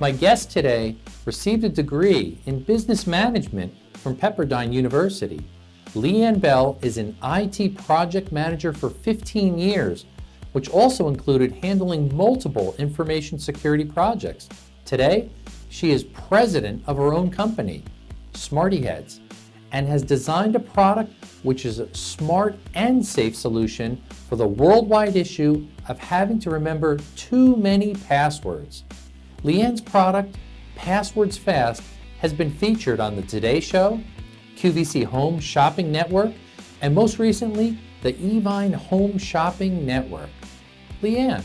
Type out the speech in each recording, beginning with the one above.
My guest today received a degree in business management from Pepperdine University. LeAnn Bell is an IT project manager for 15 years, which also included handling multiple information security projects. Today, she is president of her own company, SmartieHeads, and has designed a product which is a smart and safe solution for the worldwide issue of having to remember too many passwords. LeAnn's product, PasswordsFast, has been featured on the Today Show, QVC Home Shopping Network, and most recently, the EVINE Home Shopping Network. LeAnn,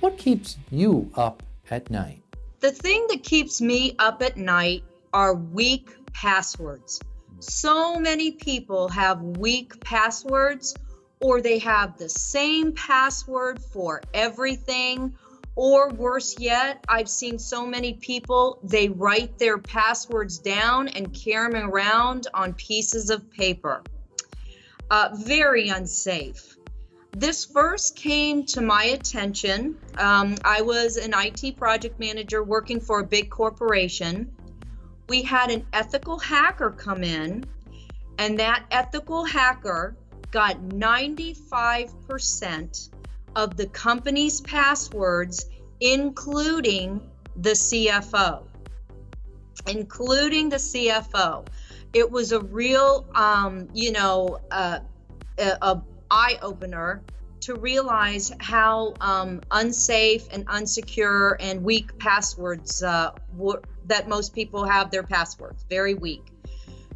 what keeps you up at night? The thing that keeps me up at night are weak passwords. So many people have weak passwords, or they have the same password for everything, or worse yet, I've seen so many people, they write their passwords down and carry them around on pieces of paper. Very unsafe. This first came to my attention. I was an IT project manager working for a big corporation. We had an ethical hacker come in, and that ethical hacker got 95% of the company's passwords, including the CFO. It was a real, eye-opener to realize how unsafe and unsecure and weak passwords that most people have their passwords, very weak.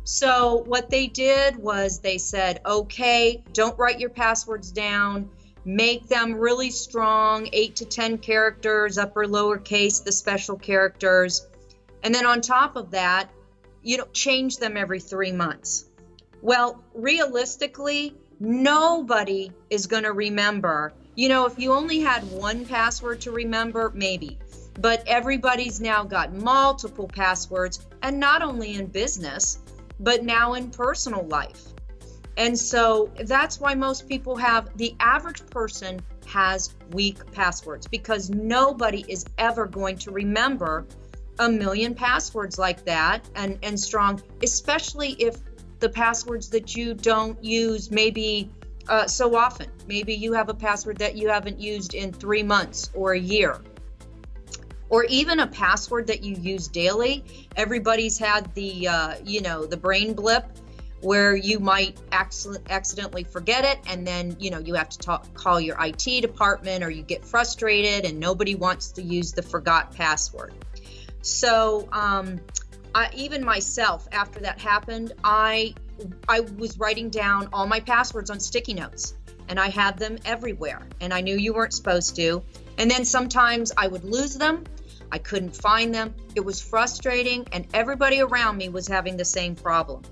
So what they did was they said, okay, don't write your passwords down, make them really strong, 8 to 10 characters, upper, lowercase, the special characters. And then on top of that, change them every 3 months. Well, realistically, nobody is going to remember. If you only had one password to remember, maybe. But everybody's now got multiple passwords, and not only in business, but now in personal life. And so that's why most people the average person has weak passwords, because nobody is ever going to remember 1 million passwords like that and strong, especially if the passwords that you don't use maybe so often. Maybe you have a password that you haven't used in 3 months or a year, or even a password that you use daily. Everybody's had the brain blip where you might accidentally forget it, and then you have to call your IT department, or you get frustrated and nobody wants to use the forgot password. So even myself, after that happened, I was writing down all my passwords on sticky notes, and I had them everywhere, and I knew you weren't supposed to. And then sometimes I would lose them. I couldn't find them. It was frustrating, and everybody around me was having the same problem.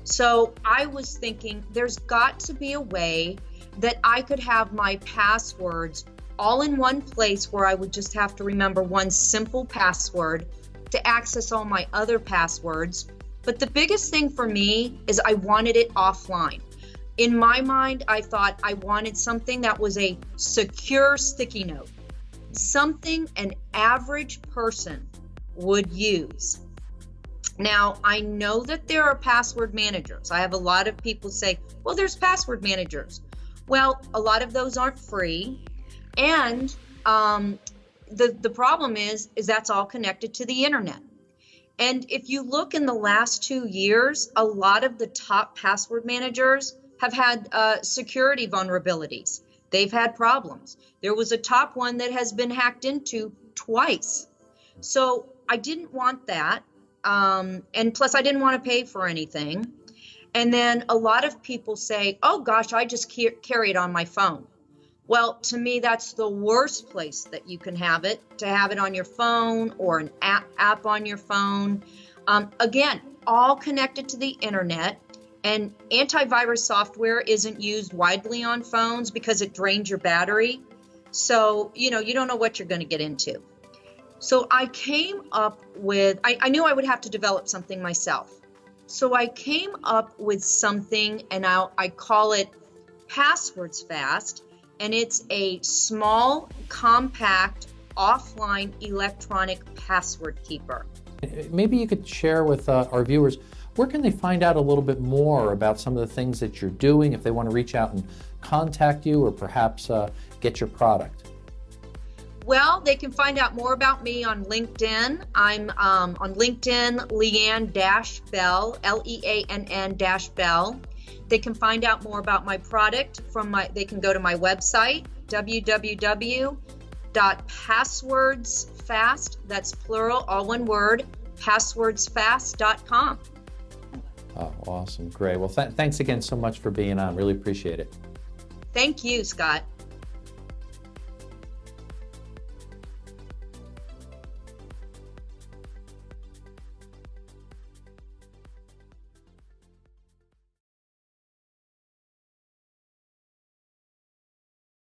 So I was thinking, there's got to be a way that I could have my passwords all in one place where I would just have to remember one simple password to access all my other passwords. But the biggest thing for me is I wanted it offline. In my mind, I thought I wanted something that was a secure sticky note, something an average person would use. Now, I know that there are password managers. I have a lot of people say, well, there's password managers. Well, a lot of those aren't free. And the problem is that's all connected to the internet. And if you look in the last 2 years, a lot of the top password managers have had security vulnerabilities. They've had problems. There was a top one that has been hacked into twice. So I didn't want that. And plus, I didn't want to pay for anything. And then a lot of people say, oh, gosh, I just carry it on my phone. Well, to me, that's the worst place that you can have it, to have it on your phone or an app on your phone. Again, all connected to the internet. And antivirus software isn't used widely on phones because it drains your battery. So, you don't know what you're going to get into. So I came up with, I knew I would have to develop something myself. So I came up with something, and I call it PasswordsFast. And it's a small, compact offline electronic password keeper. Maybe you could share with our viewers, where can they find out a little bit more about some of the things that you're doing if they want to reach out and contact you or perhaps get your product? Well, they can find out more about me on LinkedIn. I'm on LinkedIn, LeAnn Bell, LEANN-Bell. They can find out more about my product they can go to my website, www.passwordsfast, that's plural, all one word, passwordsfast.com. Oh, awesome. Great. Well, thanks again so much for being on. Really appreciate it. Thank you, Scott.